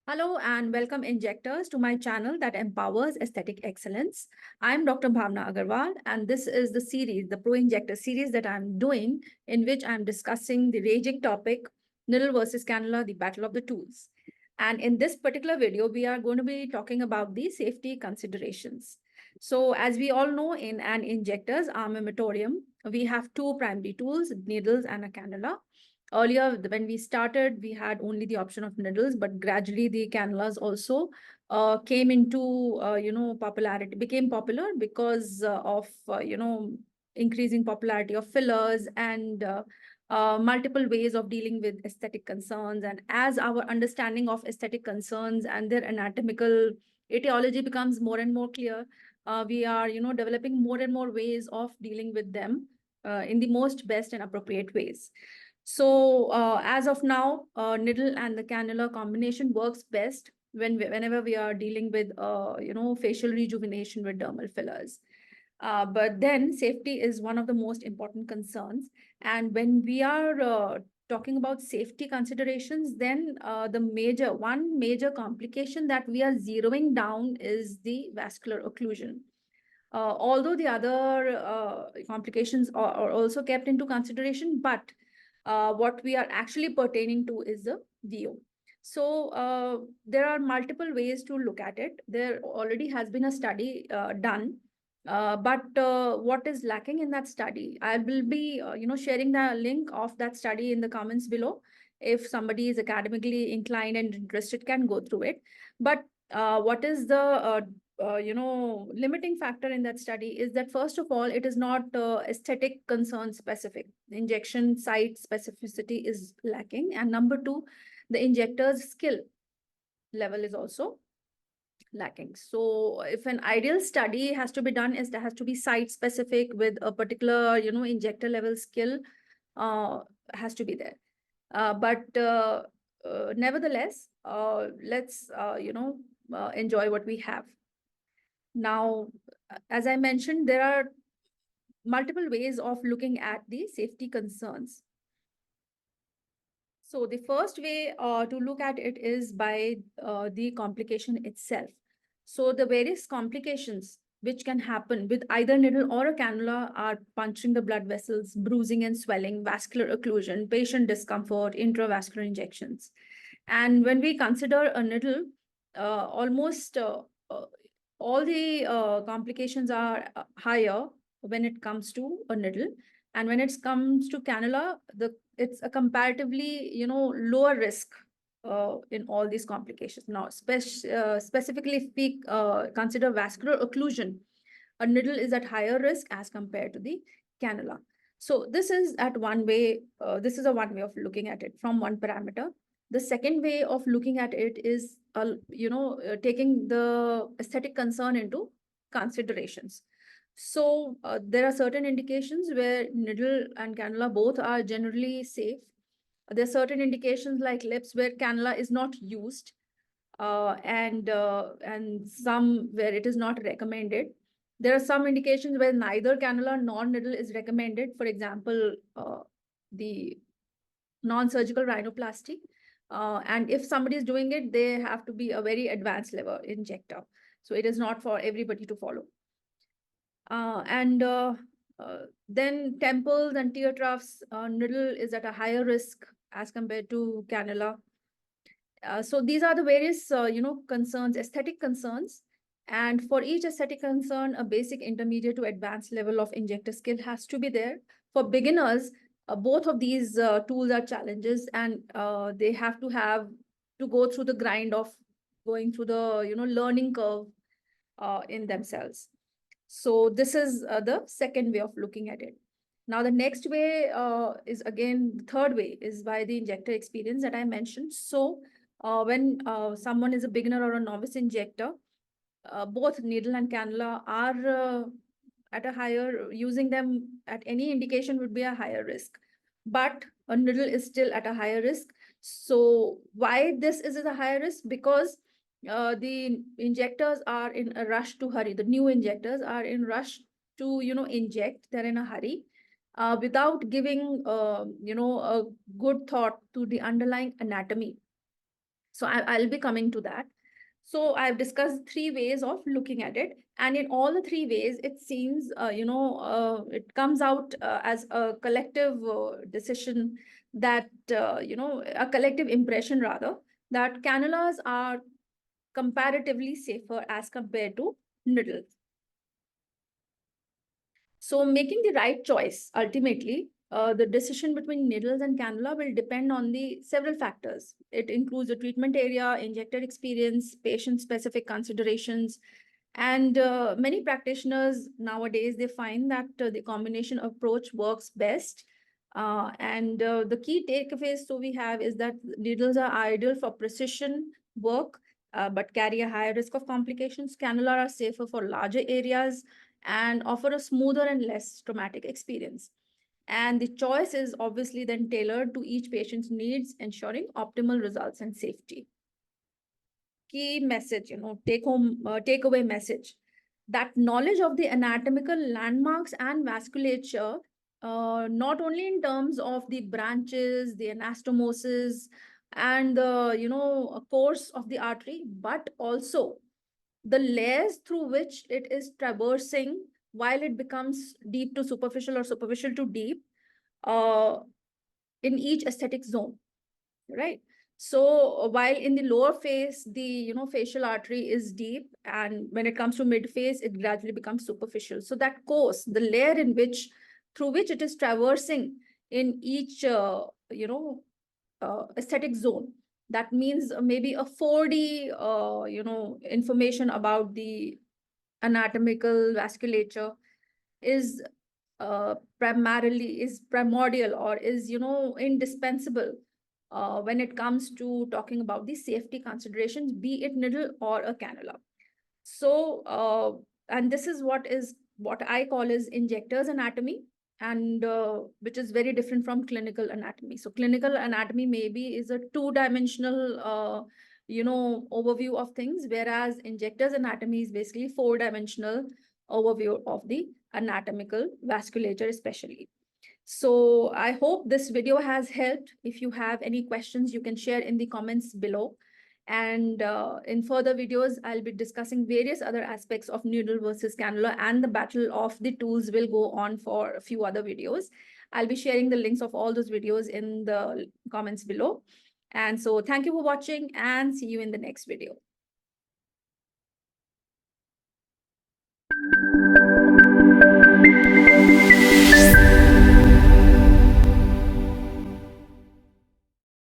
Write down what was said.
Hello and welcome injectors to my channel that empowers aesthetic excellence. I'm Dr. Bhavna Agarwal and this is the series, the Pro Injector series that I'm doing in which I'm discussing the raging topic, needle versus cannula, the battle of the tools. And in this particular video, we are going to be talking about the safety considerations. So as we all know, in an injector's armamentarium, we have two primary tools, needles and a cannula. Earlier, when we started, we had only the option of needles, but gradually the cannulas also came into, popularity, became popular because of, increasing popularity of fillers and multiple ways of dealing with aesthetic concerns. And as our understanding of aesthetic concerns and their anatomical etiology becomes more and more clear, we are, developing more and more ways of dealing with them in the most best and appropriate ways. So as of now, needle and the cannula combination works best whenever we are dealing with, facial rejuvenation with dermal fillers. But then safety is one of the most important concerns. And when we are talking about safety considerations, then one major complication that we are zeroing down is the vascular occlusion. Although the other complications are also kept into consideration, but what we are actually pertaining to is the VO. So there are multiple ways to look at it. There already has been a study done, but what is lacking in that study? I will be, sharing the link of that study in the comments below. If somebody is academically inclined and interested, can go through it. But what is the limiting factor in that study is that, first of all, it is not aesthetic concern specific. The injection site specificity is lacking. And number two, the injector's skill level is also lacking. So if an ideal study has to be done, is there has to be site specific with a particular, injector level skill has to be there. But nevertheless, let's, enjoy what we have. Now, as I mentioned, there are multiple ways of looking at the safety concerns. So the first way to look at it is by the complication itself. So the various complications which can happen with either needle or a cannula are puncturing the blood vessels, bruising and swelling, vascular occlusion, patient discomfort, intravascular injections. And when we consider a needle, almost all the complications are higher when it comes to a needle. And when it comes to cannula, it's a comparatively, lower risk in all these complications. Now, specifically, if we consider vascular occlusion, a needle is at higher risk as compared to the cannula. So this is at one way. This is a one way of looking at it from one parameter. The second way of looking at it is, taking the aesthetic concern into considerations. So there are certain indications where needle and cannula both are generally safe. There are certain indications like lips where cannula is not used, and some where it is not recommended. There are some indications where neither cannula nor needle is recommended. For example, the non-surgical rhinoplasty. And if somebody is doing it, they have to be a very advanced level injector. So it is not for everybody to follow. And then temples and tear troughs, needle is at a higher risk as compared to cannula. So these are the various, concerns, aesthetic concerns. And for each aesthetic concern, a basic, intermediate to advanced level of injector skill has to be there. For beginners, both of these tools are challenges, and they have to go through the grind of going through the, learning curve in themselves. So this is the second way of looking at it. Now, the next way is, again, the third way is by the injector experience that I mentioned. So when someone is a beginner or a novice injector, both needle and cannula are at a higher, using them at any indication would be a higher risk. But a needle is still at a higher risk. So why this is a higher risk? Because the injectors are in a rush to hurry. The new injectors are in rush to, inject. They're in a hurry without giving, a good thought to the underlying anatomy. So I'll be coming to that. So I've discussed three ways of looking at it, and in all the three ways, it seems it comes out as a collective decision that a collective impression rather, that cannulas are comparatively safer as compared to needles. So making the right choice, ultimately, the decision between needles and cannula will depend on the several factors. It includes the treatment area, injector experience, patient-specific considerations, and many practitioners nowadays, they find that the combination approach works best. And the key takeaways so we have is that needles are ideal for precision work, but carry a higher risk of complications. Cannula are safer for larger areas and offer a smoother and less traumatic experience. And the choice is obviously then tailored to each patient's needs, ensuring optimal results and safety. Key message, takeaway message, that knowledge of the anatomical landmarks and vasculature, not only in terms of the branches, the anastomosis, and the course of the artery, but also the layers through which it is traversing while it becomes deep to superficial or superficial to deep, uh, in each aesthetic zone, right? So while in the lower face, the facial artery is deep, and when it comes to mid face, it gradually becomes superficial. So that course, the layer in which through which it is traversing in each aesthetic zone, that means maybe a 4D information about the anatomical vasculature is primordial, or is indispensable when it comes to talking about the safety considerations, be it needle or a cannula. So and this is what I call is injectors anatomy, and which is very different from clinical anatomy. So clinical anatomy maybe is a two-dimensional overview of things, whereas injectors anatomy is basically four-dimensional overview of the anatomical vasculature especially. So I hope this video has helped. If you have any questions, you can share in the comments below. And in further videos, I'll be discussing various other aspects of needle versus cannula, and the battle of the tools will go on for a few other videos. I'll be sharing the links of all those videos in the comments below. And so thank you for watching, and see you in the next video.